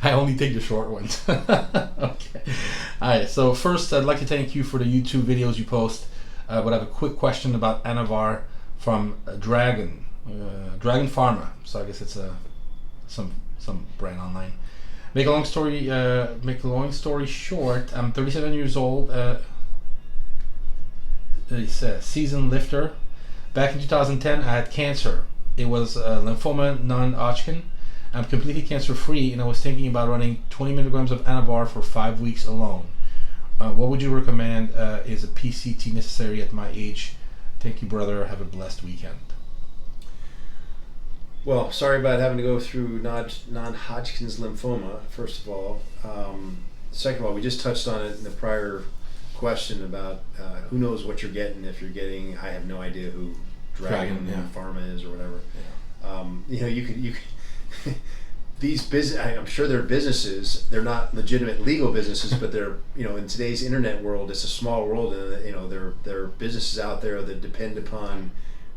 I only take the short ones. Okay. All right. So first, I'd like to thank you for the YouTube videos you post. But I have a quick question about Anavar from Dragon Pharma. So I guess it's some brand online. Make a long story short. I'm 37 years old. It's a seasoned lifter. Back in 2010, I had cancer. It was lymphoma non-Hodgkin. I'm completely cancer-free, and I was thinking about running 20 milligrams of Anavar for 5 weeks alone. What would you recommend? Is a PCT necessary at my age? Thank you, brother. Have a blessed weekend. Well, sorry about having to go through non-Hodgkin's lymphoma, first of all. Second of all, we just touched on it in the prior question about who knows what you're getting if you're getting, I have no idea who Dragon Pharma is or whatever. Yeah. You could these business, I'm sure they're businesses, they're not legitimate legal businesses, but they're, in today's internet world, it's a small world, and there are businesses out there that depend upon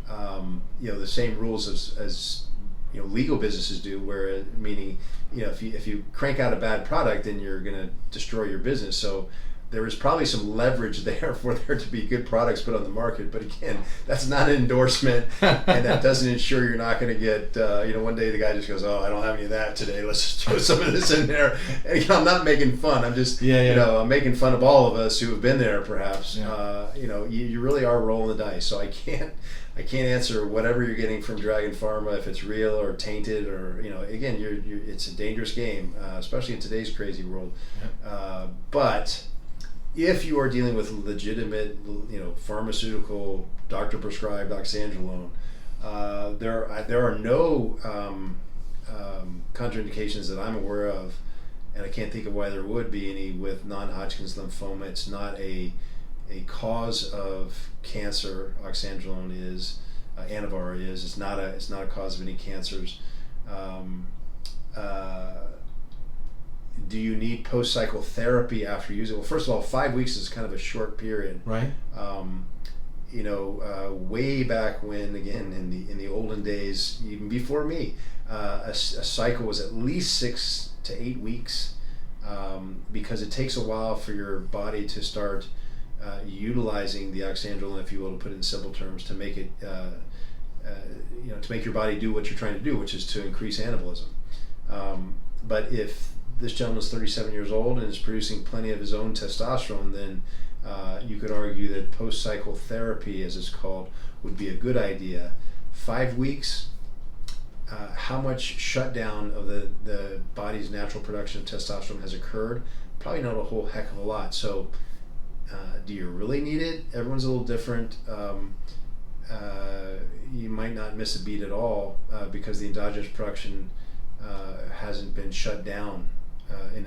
the same rules as legal businesses do, where meaning if you crank out a bad product, then you're going to destroy your business. So there is probably some leverage there for there to be good products put on the market. But again, that's not an endorsement, and that doesn't ensure you're not going to get, one day the guy just goes, oh, I don't have any of that today. Let's just throw some of this in there. And, I'm not making fun. I'm just, I'm making fun of all of us who have been there perhaps. Yeah. You really are rolling the dice. So I can't answer whatever you're getting from Dragon Pharma, if it's real or tainted, or again, it's a dangerous game, especially in today's crazy world. Yeah. But if you are dealing with legitimate, pharmaceutical, doctor prescribed oxandrolone, there are no contraindications that I'm aware of, and I can't think of why there would be any with non-Hodgkin's lymphoma. It's not a cause of cancer. Oxandrolone is, Anavar is. It's not a cause of any cancers. Do you need post-cycle therapy after using it? Well, first of all, 5 weeks is kind of a short period. Right. Way back when, again, in the olden days, even before me, a cycle was at least 6 to 8 weeks, because it takes a while for your body to start utilizing the oxandrolone, if you will, to put it in simple terms, to make it, to make your body do what you're trying to do, which is to increase anabolism. But if this gentleman is 37 years old and is producing plenty of his own testosterone, then you could argue that post-cycle therapy, as it's called, would be a good idea. 5 weeks, how much shutdown of the body's natural production of testosterone has occurred? Probably not a whole heck of a lot. So do you really need it? Everyone's a little different. You might not miss a beat at all because the endogenous production hasn't been shut down in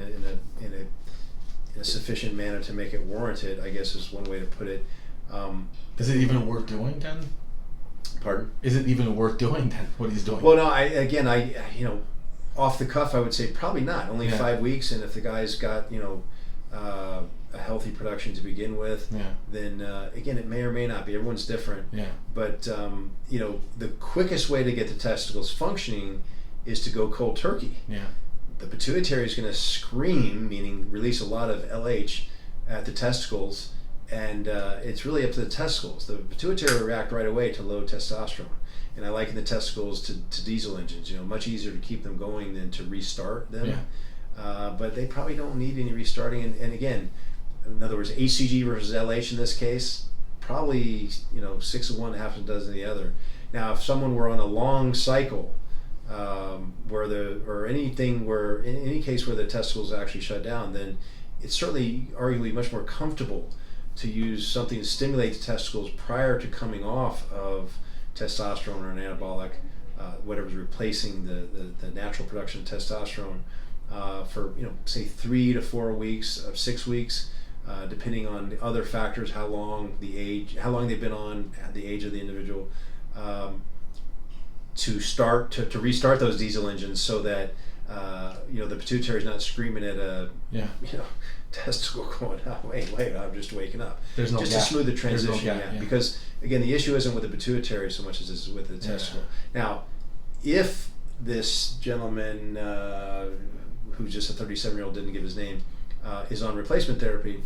a sufficient manner to make it warranted, I guess is one way to put it. Is it even worth doing then? Pardon? Is it even worth doing then, what he's doing? Well, no, I off the cuff, I would say probably not. Only 5 weeks, and if the guy's got, a healthy production to begin with, then again, it may or may not be. Everyone's different. Yeah. But the quickest way to get the testicles functioning is to go cold turkey. Yeah. The pituitary is going to scream, meaning release a lot of LH at the testicles, and it's really up to the testicles. The pituitary will react right away to low testosterone, and I liken the testicles to diesel engines. Much easier to keep them going than to restart them. Yeah. But they probably don't need any restarting. And again, in other words, HCG versus LH in this case, probably 6 of one, half a dozen of the other. Now, if someone were on a long cycle, in any case where the testicles actually shut down, then it's certainly arguably much more comfortable to use something to stimulate the testicles prior to coming off of testosterone or an anabolic, whatever's replacing the natural production of testosterone, for say 3 to 4 weeks of 6 weeks, depending on the other factors, how long they've been on, the age of the individual. To restart those diesel engines so that the pituitary is not screaming at a testicle going, oh, wait, I'm just waking up. There's no just gap. to smooth the transition. There's no gap, Because again, the issue isn't with the pituitary so much as it is with the testicle. Now, if this gentleman who's just a 37-year-old, didn't give his name, is on replacement therapy,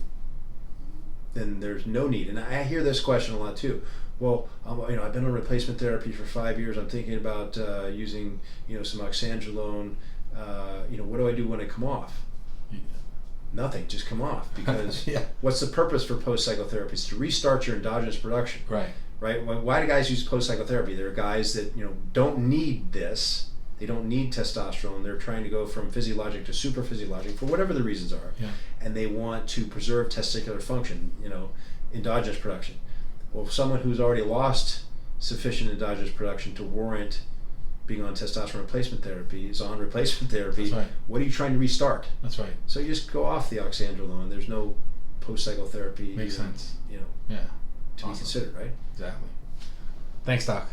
then there's no need. And I hear this question a lot too. Well, I've been on replacement therapy for 5 years. I'm thinking about using, some oxandrolone. What do I do when I come off? Yeah. Nothing. Just come off, because Yeah. what's the purpose for post-psychotherapy? It's to restart your endogenous production. Right. Right. Why do guys use post-psychotherapy? There are guys that don't need this. They don't need testosterone. They're trying to go from physiologic to super physiologic for whatever the reasons are, Yeah. and they want to preserve testicular function, endogenous production. Well, someone who's already lost sufficient endogenous production to warrant being on testosterone replacement therapy is on replacement therapy. That's right. What are you trying to restart? That's right. So you just go off the oxandrolone. There's no post-psychotherapy. Makes sense. Yeah. Yeah. To be Awesome. considered, right? Exactly. Thanks, Doc.